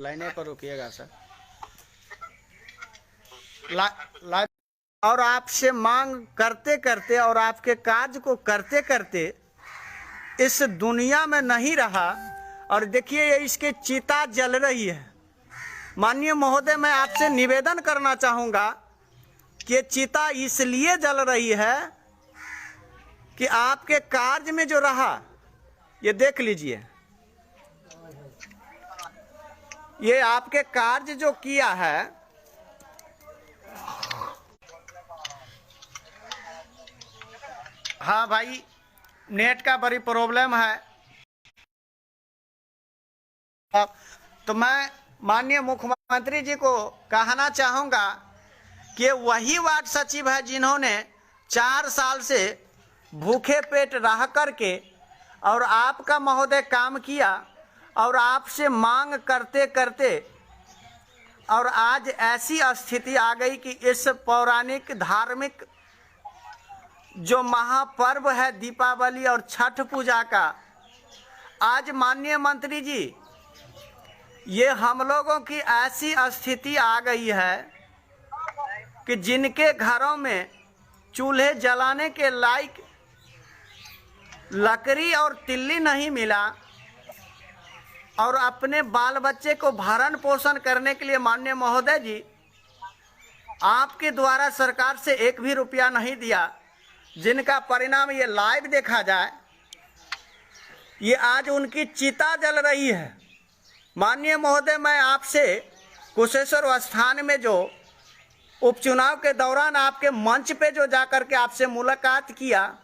लाइने पर रुकिएगा सर। और आपसे मांग करते करते और आपके कार्य को करते करते इस दुनिया में नहीं रहा। और देखिए ये इसके चिता जल रही है। माननीय महोदय, मैं आपसे निवेदन करना चाहूँगा कि चिता इसलिए जल रही है कि आपके कार्य में जो रहा, ये देख लीजिए, ये आपके कार्य जो किया है, हाँ भाई नेट का बड़ी प्रॉब्लम है। तो मैं माननीय मुख्यमंत्री जी को कहना चाहूँगा कि वही वार्ड सचिव है जिन्होंने 4 साल से भूखे पेट रह करके और आपका महोदय काम किया और आपसे मांग करते करते और आज ऐसी स्थिति आ गई कि इस पौराणिक धार्मिक जो महापर्व है दीपावली और छठ पूजा का, आज माननीय मंत्री जी ये हम लोगों की ऐसी स्थिति आ गई है कि जिनके घरों में चूल्हे जलाने के लायक लकड़ी और तिल्ली नहीं मिला और अपने बाल बच्चे को भरण पोषण करने के लिए माननीय महोदय जी आपके द्वारा सरकार से 1 भी रुपया नहीं दिया, जिनका परिणाम ये लाइव देखा जाए, ये आज उनकी चिता जल रही है। माननीय महोदय, मैं आपसे कुशेश्वर स्थान में जो उपचुनाव के दौरान आपके मंच पे जो जाकर के आपसे मुलाकात किया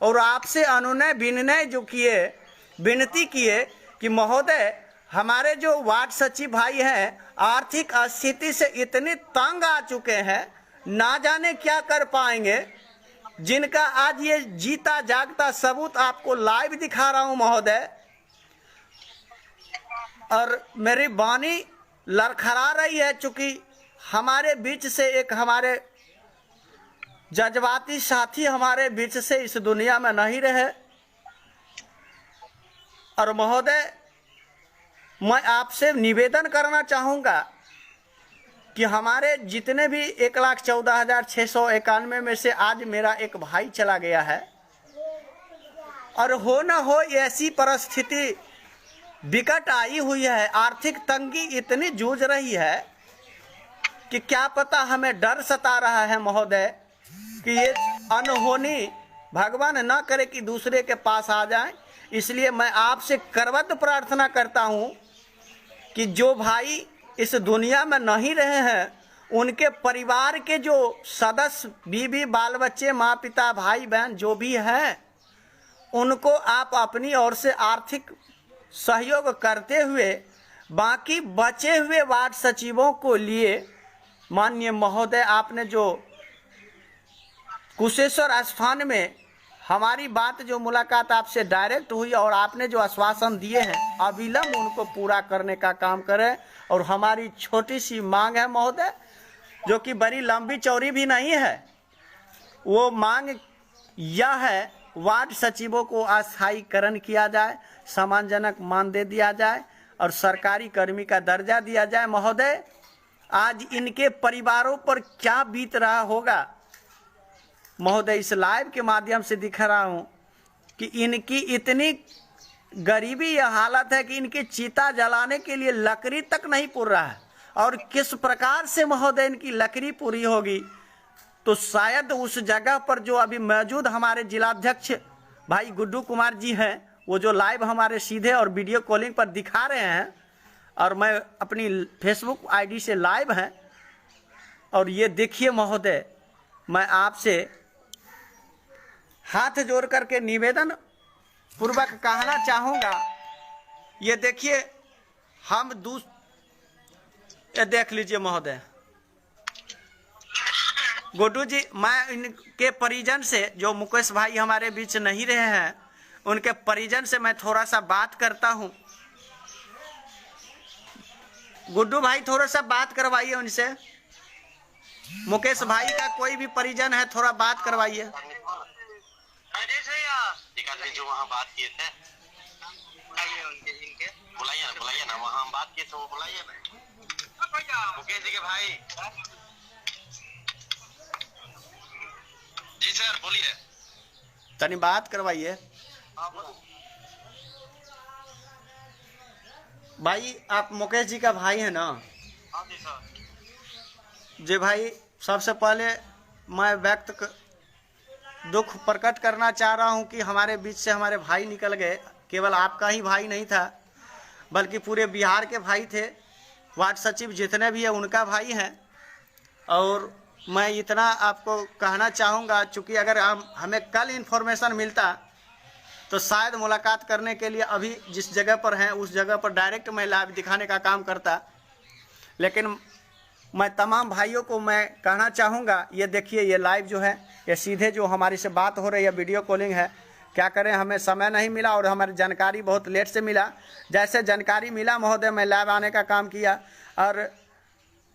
और आपसे अनुनय विनय जो किए, विनती किए कि महोदय हमारे जो वार्ड सचिव भाई हैं आर्थिक स्थिति से इतने तंग आ चुके हैं, ना जाने क्या कर पाएंगे, जिनका आज ये जीता जागता सबूत आपको लाइव दिखा रहा हूं महोदय। और मेरी वाणी लड़खड़ा रही है, चूंकि हमारे बीच से एक हमारे जज्बाती साथी हमारे बीच से इस दुनिया में नहीं रहे। और महोदय, मैं आपसे निवेदन करना चाहूँगा कि हमारे जितने भी 1,14,691 में से आज मेरा एक भाई चला गया है और हो न हो ऐसी परिस्थिति विकट आई हुई है, आर्थिक तंगी इतनी जूझ रही है कि क्या पता हमें डर सता रहा है महोदय कि ये अनहोनी भगवान न करे कि दूसरे के पास आ जाए। इसलिए मैं आपसे करवत प्रार्थना करता हूँ कि जो भाई इस दुनिया में नहीं रहे हैं, उनके परिवार के जो सदस्य, बीवी बाल बच्चे, माँ पिता भाई बहन जो भी हैं, उनको आप अपनी ओर से आर्थिक सहयोग करते हुए बाकी बचे हुए वार्ड सचिवों को लिए माननीय महोदय आपने जो कुशेश्वर स्थान में हमारी बात जो मुलाकात आपसे डायरेक्ट हुई और आपने जो आश्वासन दिए हैं अविलंब उनको पूरा करने का काम करें। और हमारी छोटी सी मांग है महोदय, जो कि बड़ी लंबी चौड़ी भी नहीं है, वो मांग यह है वार्ड सचिवों को अस्थायीकरण किया जाए, सम्मानजनक मानदेय दिया जाए और सरकारी कर्मी का दर्जा दिया जाए। महोदय, आज इनके परिवारों पर क्या बीत रहा होगा महोदय, इस लाइव के माध्यम से दिखा रहा हूँ कि इनकी इतनी गरीबी यह हालत है कि इनकी चिता जलाने के लिए लकड़ी तक नहीं पुर रहा है। और किस प्रकार से महोदय इनकी लकड़ी पूरी होगी, तो शायद उस जगह पर जो अभी मौजूद हमारे जिलाध्यक्ष भाई गुड्डू कुमार जी हैं, वो जो लाइव हमारे सीधे और वीडियो कॉलिंग पर दिखा रहे हैं, और मैं अपनी फेसबुक आईडी से लाइव हैं। और ये देखिए महोदय, मैं आपसे हाथ जोड़ करके निवेदन पूर्वक कहना चाहूँगा, ये देखिए हम ये देख लीजिए महोदय, गुड्डू जी, मैं इनके परिजन से, जो मुकेश भाई हमारे बीच नहीं रहे हैं, उनके परिजन से मैं थोड़ा सा बात करता हूँ। गुड्डू भाई थोड़ा सा बात करवाइए उनसे। मुकेश भाई का कोई भी परिजन है, थोड़ा बात करवाइए। जो वहाँ बात किए थे, बुलाइए ना वहाँ हम बात किए थे, वो बुलाइए ना मुकेश जी के भाई। जी सर बोलिए। तनी बात करवाइए भाई। आप मुकेश जी का भाई है ना? हाँ जी सर। जी भाई, सबसे पहले मैं दुख प्रकट करना चाह रहा हूं कि हमारे बीच से हमारे भाई निकल गए। केवल आपका ही भाई नहीं था, बल्कि पूरे बिहार के भाई थे। वार्ड सचिव जितने भी हैं उनका भाई हैं। और मैं इतना आपको कहना चाहूँगा, चूँकि अगर हमें कल इन्फॉर्मेशन मिलता तो शायद मुलाकात करने के लिए अभी जिस जगह पर हैं उस जगह पर डायरेक्ट मैं लाइव दिखाने का काम करता। लेकिन मैं तमाम भाइयों को मैं कहना चाहूँगा, ये देखिए ये लाइव जो है, ये सीधे जो हमारी से बात हो रही है वीडियो कॉलिंग है। क्या करें, हमें समय नहीं मिला और हमारी जानकारी बहुत लेट से मिला। जैसे जानकारी मिला महोदय, मैं लाइव आने का काम किया और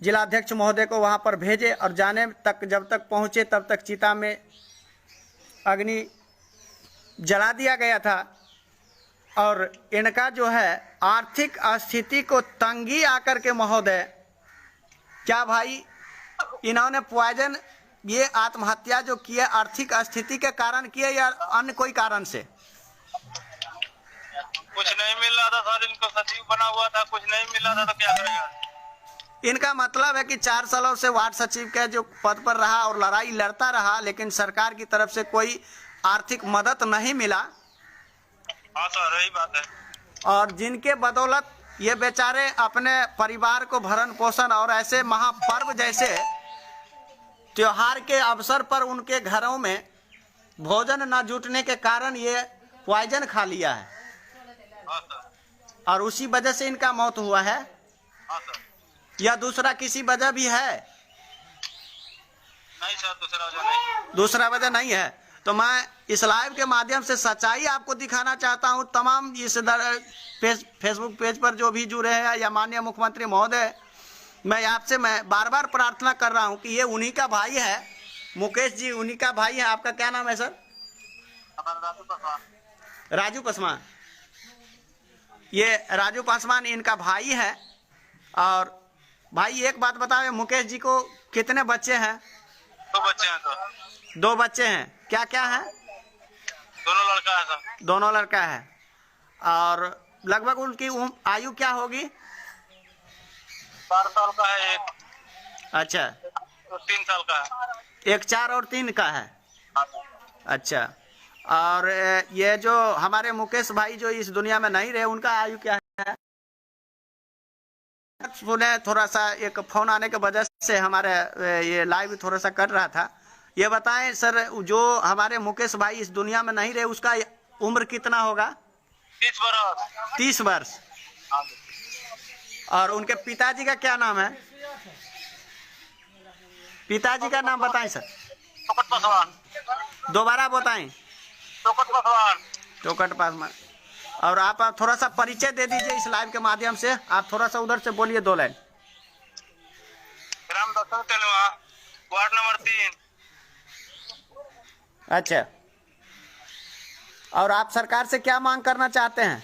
जिलाध्यक्ष महोदय को वहाँ पर भेजे और जाने तक जब तक पहुँचे तब तक चिता में अग्नि जला दिया गया था। और इनका जो है आर्थिक स्थिति को तंगी आकर के महोदय, क्या भाई इन्होंने पॉइजन, ये आत्महत्या जो किए आर्थिक स्थिति के कारण किए या अन्य कोई कारण से? कुछ नहीं मिल रहा था सर, इनको सचिव बना हुआ था, कुछ नहीं मिल रहा था तो क्या करेगा। इनका मतलब है कि 4 सालों से वार्ड सचिव के जो पद पर रहा और लड़ाई लड़ता रहा, लेकिन सरकार की तरफ से कोई आर्थिक मदद नहीं मिला। हाँ सर, यही बात है। और जिनके बदौलत ये बेचारे अपने परिवार को भरण पोषण और ऐसे महापर्व जैसे त्योहार के अवसर पर उनके घरों में भोजन न जुटने के कारण ये पॉइजन खा लिया है। हाँ सर। और उसी वजह से इनका मौत हुआ है। हाँ सर। या दूसरा किसी वजह भी है? नहीं सर, दूसरा वजह नहीं। दूसरा वजह नहीं है। तो मैं इस लाइव के माध्यम से सच्चाई आपको दिखाना चाहता हूं। तमाम इस फेसबुक पेज पर जो भी जुड़े हैं या माननीय मुख्यमंत्री महोदय, मैं आपसे बार बार प्रार्थना कर रहा हूं कि ये उन्हीं का भाई है, मुकेश जी उन्हीं का भाई है। आपका क्या नाम है सर? राजू पासवान। राजू पासवान। ये राजू पासवान इनका भाई है। और भाई एक बात बताओ, मुकेश जी को कितने बच्चे हैं? 2 बच्चे हैं सर। 2 बच्चे हैं। क्या क्या है? दोनों लड़का है सर। दोनों लड़का है। और लगभग उनकी आयु क्या होगी? 4 साल का है एक। अच्छा। 3 साल का है। एक 4 और 3 का है। हाँ। अच्छा। और ये जो हमारे मुकेश भाई जो इस दुनिया में नहीं रहे, उनका आयु क्या है? सुने, थोड़ा सा एक फोन आने के वजह से हमारे ये लाइव थोड़ा सा कर रहा था। ये बताएं सर, जो हमारे मुकेश भाई इस दुनिया में नहीं रहे उसका उम्र कितना होगा? 30 वर्ष। 30 वर्ष। हाँ। और उनके पिताजी का क्या नाम है? पिताजी का नाम बताएं सर। टोकट पासवान। दोबारा बताएं। टोकट पासवान। टोकट पासवान। और आप थोड़ा सा परिचय दे दीजिए इस लाइव के माध्यम से। आप थोड़ा सा उधर से बोलिए 2 लाइन। ग्राम दत्तन तेलवा, वार्ड नंबर 3। अच्छा। और आप सरकार से क्या मांग करना चाहते हैं?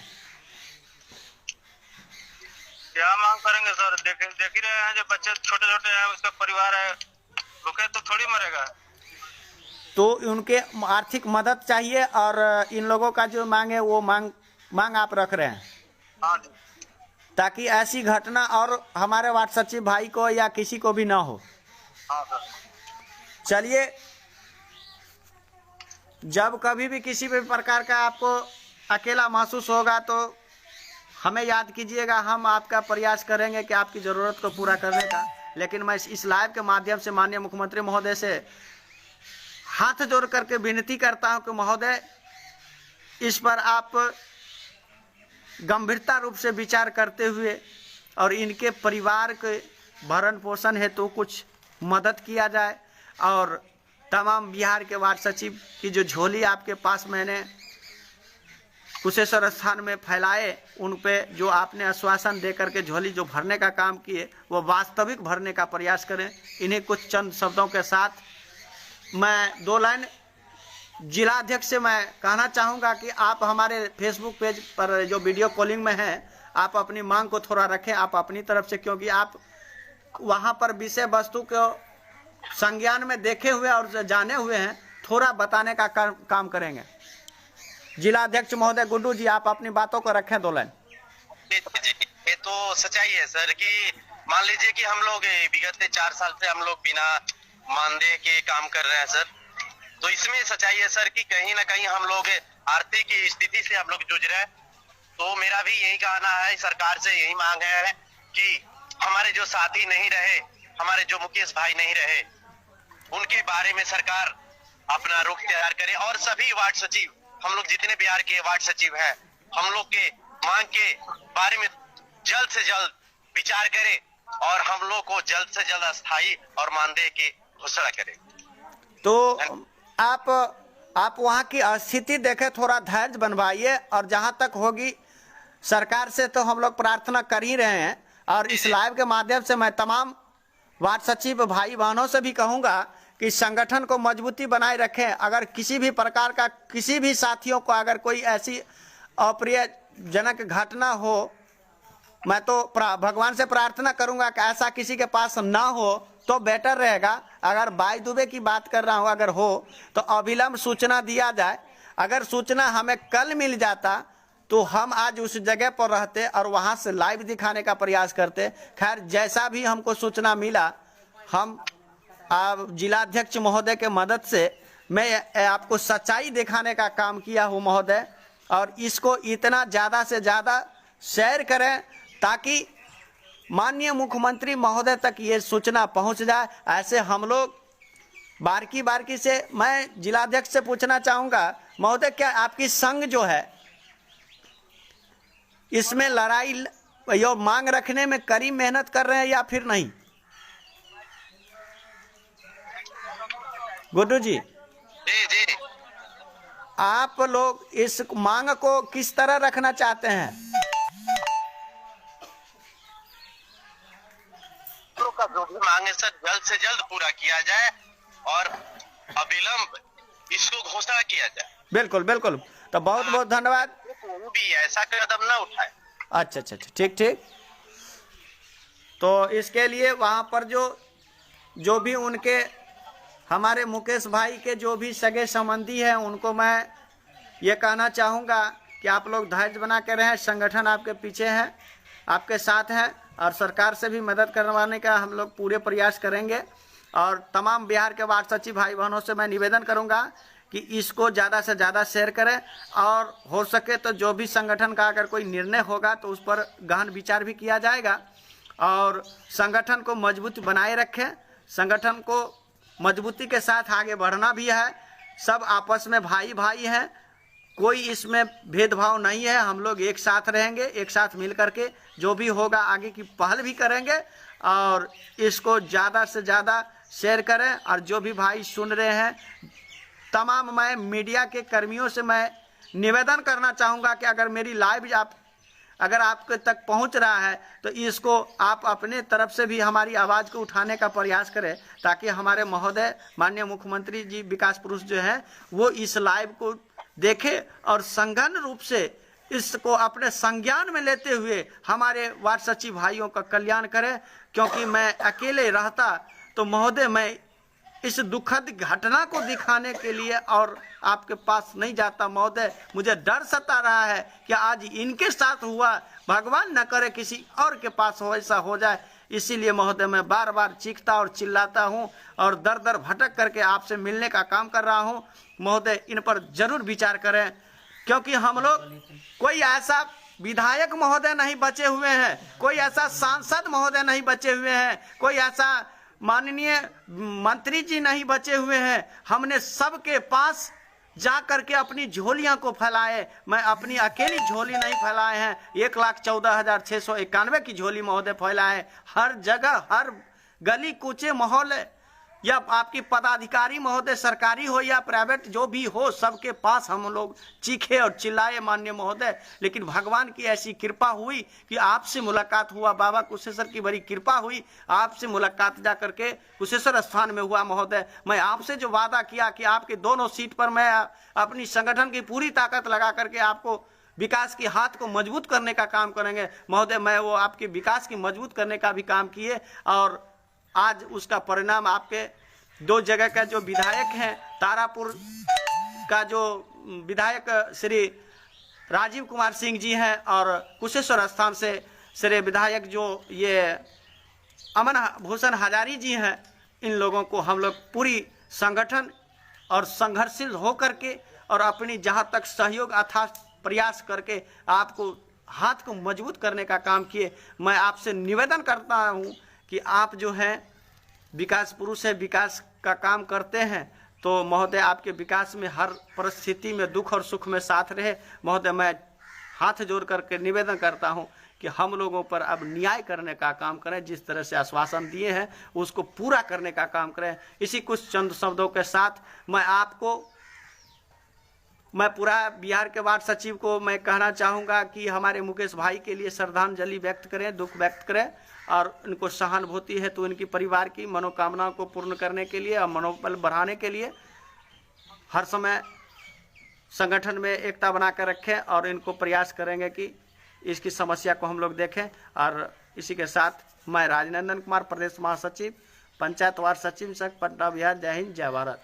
क्या मांग करेंगे सर? देख ही रहे हैं, जो बच्चे छोटे छोटे हैं, उसका परिवार है, भूखे तो थोड़ी मरेगा। तो उनके आर्थिक मदद चाहिए। और इन लोगों का जो मांग है वो मांग आप रख रहे हैं। हाँ जी। ताकि ऐसी घटना और हमारे वार्ड सचिव भाई को या किसी को भी ना हो। हाँ सर। चलिए, जब कभी भी किसी भी प्रकार का आपको अकेला महसूस होगा तो हमें याद कीजिएगा। हम आपका प्रयास करेंगे कि आपकी ज़रूरत को पूरा करने का। लेकिन मैं इस लाइव के माध्यम से माननीय मुख्यमंत्री महोदय से हाथ जोड़ करके विनती करता हूं कि महोदय, इस पर आप गंभीरता रूप से विचार करते हुए और इनके परिवार के भरण पोषण हेतु कुछ मदद किया जाए। और तमाम बिहार के वार्ड सचिव की जो झोली आपके पास मैंने कुशेश्वर स्थान में फैलाए, उन पे जो आपने आश्वासन दे करके झोली जो भरने का काम किए वो वास्तविक भरने का प्रयास करें। इन्हीं कुछ चंद शब्दों के साथ मैं 2 लाइन जिलाध्यक्ष से मैं कहना चाहूँगा कि आप हमारे फेसबुक पेज पर जो वीडियो कॉलिंग में हैं, आप अपनी मांग को थोड़ा रखें आप अपनी तरफ से, क्योंकि आप वहां पर विषय वस्तु को संज्ञान में देखे हुए और जाने हुए हैं, थोड़ा बताने का काम करेंगे। जिला अध्यक्ष महोदय गुड्डू जी, आप अपनी बातों को रखें 2 लाइन। ये तो सच्चाई है सर कि मान लीजिए कि हम लोग विगत 4 साल से हम लोग बिना मानदेय के काम कर रहे हैं सर। तो इसमें सच्चाई है सर कि कहीं ना कहीं हम लोग आर्थिक स्थिति से हम लोग जूझ रहे हैं। तो मेरा भी यही कहना है, सरकार से यही मांग है कि हमारे जो साथी नहीं रहे, हमारे जो मुकेश भाई नहीं रहे, उनके बारे में सरकार अपना रुख तैयार करे और सभी वार्ड सचिव, हम लोग जितने बिहार के वार्ड सचिव हैं, हम लोग के मांग के बारे में जल्द से जल्द विचार करे और हम लोग को जल्द से जल्द अस्थायी और मानदेय की घोषणा करे। तो आप वहाँ की स्थिति देखें, थोड़ा धैर्य बनवाइए, और जहाँ तक होगी सरकार से तो हम लोग प्रार्थना कर ही रहे हैं, और इस लाइव के माध्यम से मैं तमाम वार्ड सचिव भाई बहनों से भी कहूँगा कि संगठन को मजबूती बनाए रखें। अगर किसी भी प्रकार का किसी भी साथियों को अगर कोई ऐसी अप्रियजनक घटना हो, मैं तो भगवान से प्रार्थना करूंगा कि ऐसा किसी के पास ना हो तो बेटर रहेगा। अगर बाई दुबे की बात कर रहा हूं, अगर हो तो अविलंब सूचना दिया जाए। अगर सूचना हमें कल मिल जाता तो हम आज उस जगह पर रहते और वहां से लाइव दिखाने का प्रयास करते। खैर, जैसा भी हमको सूचना मिला, हम जिलाध्यक्ष महोदय के मदद से मैं आपको सच्चाई दिखाने का काम किया हूँ महोदय, और इसको इतना ज़्यादा से ज़्यादा शेयर करें ताकि माननीय मुख्यमंत्री महोदय तक ये सूचना पहुंच जाए। ऐसे हम लोग बारकी से, मैं जिलाध्यक्ष से पूछना चाहूँगा महोदय, क्या आपकी संघ जो है इसमें लड़ाई यो मांग रखने में कड़ी मेहनत कर रहे हैं या फिर नहीं? गुड्डू जी, जी आप लोग इस मांग को किस तरह रखना चाहते हैं? का जो भी मांग है सर जल्द से जल्द पूरा किया जाए और अविलंब इसको घोषणा किया जाए। बिल्कुल बिल्कुल, तो बहुत बहुत धन्यवाद। वो भी ऐसा कदम ना उठाए। अच्छा, ठीक। तो इसके लिए वहाँ पर जो भी उनके हमारे मुकेश भाई के जो भी सगे संबंधी हैं, उनको मैं ये कहना चाहूँगा कि आप लोग धैर्य बना के रहें। संगठन आपके पीछे है, आपके साथ है, और सरकार से भी मदद करवाने का हम लोग पूरे प्रयास करेंगे। और तमाम बिहार के वार्ड सचिव भाई बहनों से मैं निवेदन करूंगा कि इसको ज़्यादा से ज़्यादा शेयर करें, और हो सके तो जो भी संगठन का अगर कोई निर्णय होगा तो उस पर गहन विचार भी किया जाएगा, और संगठन को मजबूत बनाए रखें। संगठन को मजबूती के साथ आगे बढ़ना भी है। सब आपस में भाई भाई हैं, कोई इसमें भेदभाव नहीं है। हम लोग एक साथ रहेंगे, एक साथ मिल करके जो भी होगा आगे की पहल भी करेंगे, और इसको ज़्यादा से ज़्यादा शेयर करें। और जो भी भाई सुन रहे हैं, तमाम मैं मीडिया के कर्मियों से मैं निवेदन करना चाहूँगा कि अगर मेरी लाइव अगर आपके तक पहुंच रहा है तो इसको आप अपने तरफ से भी हमारी आवाज़ को उठाने का प्रयास करें, ताकि हमारे महोदय माननीय मुख्यमंत्री जी विकास पुरुष जो हैं वो इस लाइव को देखे और संगठन रूप से इसको अपने संज्ञान में लेते हुए हमारे वार्ड सचिव भाइयों का कल्याण करें। क्योंकि मैं अकेले रहता तो महोदय मैं इस दुखद घटना को दिखाने के लिए और आपके पास नहीं जाता महोदय। मुझे डर सता रहा है कि आज इनके साथ हुआ, भगवान न करे किसी और के पास हो ऐसा हो जाए। इसीलिए महोदय मैं बार बार चीखता और चिल्लाता हूं और दर दर भटक करके आपसे मिलने का काम कर रहा हूं। महोदय इन पर जरूर विचार करें, क्योंकि हम लोग कोई ऐसा विधायक महोदय नहीं बचे हुए हैं, कोई ऐसा सांसद महोदय नहीं बचे हुए हैं, कोई ऐसा माननीय मंत्री जी नहीं बचे हुए हैं। हमने सबके पास जा करके अपनी झोलियां को फैलाए। मैं अपनी अकेली झोली नहीं फैलाए हैं, 1,14,691 की झोली महोदय फैलाए। हर जगह, हर गली कूचे मोहल्ले, या आपकी पदाधिकारी महोदय सरकारी हो या प्राइवेट जो भी हो, सबके पास हम लोग चीखे और चिल्लाए माननीय महोदय। लेकिन भगवान की ऐसी कृपा हुई कि आपसे मुलाकात हुआ, बाबा कुशेश्वर की बड़ी कृपा हुई, आपसे मुलाकात जा करके कुशेश्वर स्थान में हुआ महोदय। मैं आपसे जो वादा किया कि आपके दोनों सीट पर मैं अपनी संगठन की पूरी ताकत लगा करके आपको विकास की हाथ को मजबूत करने का काम करेंगे। महोदय, मैं वो आपके विकास की मजबूत करने का भी काम किए और आज उसका परिणाम आपके 2 जगह का जो विधायक हैं, तारापुर का जो विधायक श्री राजीव कुमार सिंह जी हैं और कुशेश्वर स्थान से श्री विधायक जो ये अमन भूषण हजारी जी हैं, इन लोगों को हम लोग पूरी संगठन और संघर्षशील होकर के और अपनी जहाँ तक सहयोग अथाह प्रयास करके आपको हाथ को मजबूत करने का काम किए। मैं आपसे निवेदन करता हूँ कि आप जो हैं विकास पुरुष है, विकास का काम करते हैं, तो महोदय आपके विकास में हर परिस्थिति में दुख और सुख में साथ रहे। महोदय, मैं हाथ जोड़ करके निवेदन करता हूं कि हम लोगों पर अब न्याय करने का काम करें, जिस तरह से आश्वासन दिए हैं उसको पूरा करने का काम करें। इसी कुछ चंद शब्दों के साथ मैं पूरा बिहार के वार्ड सचिव को मैं कहना चाहूँगा कि हमारे मुकेश भाई के लिए श्रद्धांजलि व्यक्त करें, दुख व्यक्त करें और इनको सहानुभूति है तो इनकी परिवार की मनोकामनाओं को पूर्ण करने के लिए और मनोबल बढ़ाने के लिए हर समय संगठन में एकता बनाकर रखें और इनको प्रयास करेंगे कि इसकी समस्या को हम लोग देखें। और इसी के साथ मैं राजनंदन कुमार, प्रदेश महासचिव, पंचायत वार्ड सचिव संघ, पटना बिहार। जय हिंद, जय भारत।